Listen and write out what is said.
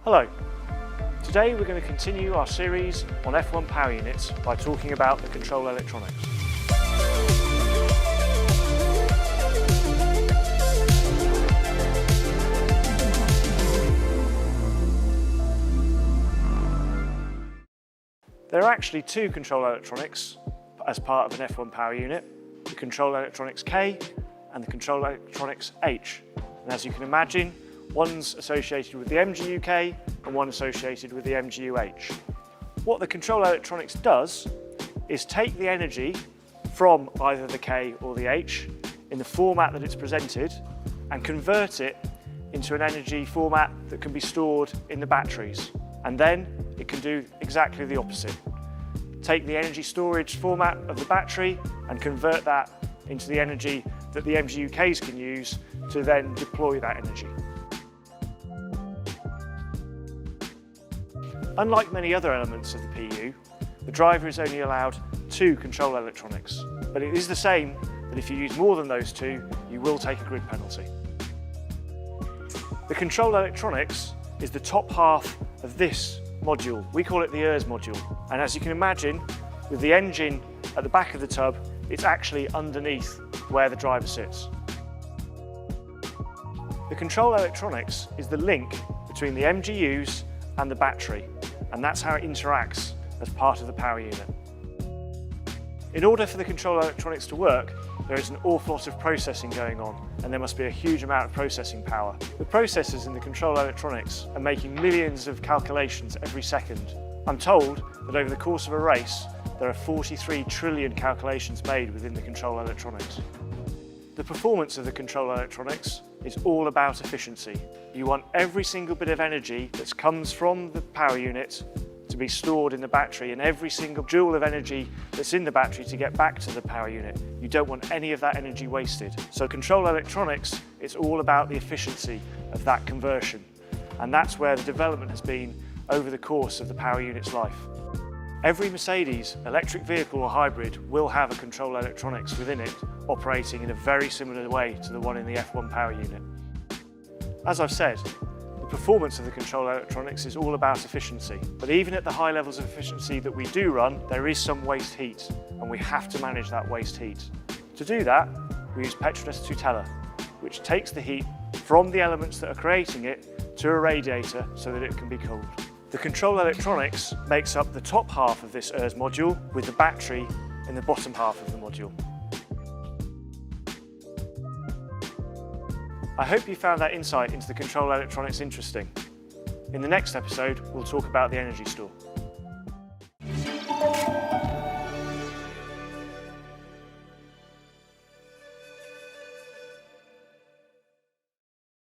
Hello. Today we're going to continue our series on F1 power units by talking about the control electronics. There are actually two control electronics as part of an F1 power unit, the control electronics K and the control electronics H. And as you can imagine, one's associated with the MGU-K and one associated with the MGU-H. What the control electronics does is take the energy from either the K or the H in the format that it's presented and convert it into an energy format that can be stored in the batteries. And then it can do exactly the opposite. Take the energy storage format of the battery and convert that into the energy that the MGU-Ks can use to then deploy that energy. Unlike many other elements of the PU, the driver is only allowed two control electronics, but it is the same that if you use more than those two, you will take a grid penalty. The control electronics is the top half of this module. We call it the ERS module, and as you can imagine, with the engine at the back of the tub, it's actually underneath where the driver sits. The control electronics is the link between the MGUs and the battery, and that's how it interacts as part of the power unit. In order for the control electronics to work, there is an awful lot of processing going on, and there must be a huge amount of processing power. The processors in the control electronics are making millions of calculations every second. I'm told that over the course of a race, there are 43 trillion calculations made within the control electronics. The performance of the control electronics is all about efficiency. You want every single bit of energy that comes from the power unit to be stored in the battery, and every single joule of energy that's in the battery to get back to the power unit. You don't want any of that energy wasted. So control electronics, it's all about the efficiency of that conversion. And that's where the development has been over the course of the power unit's life. Every Mercedes electric vehicle or hybrid will have a control electronics within it, operating in a very similar way to the one in the F1 power unit. As I've said, the performance of the control electronics is all about efficiency, but even at the high levels of efficiency that we do run, there is some waste heat, and we have to manage that waste heat. To do that, we use PETRONAS tutela, which takes the heat from the elements that are creating it to a radiator so that it can be cooled. The control electronics makes up the top half of this ERS module, with the battery in the bottom half of the module. I hope you found that insight into the control electronics interesting. In the next episode, we'll talk about the energy store.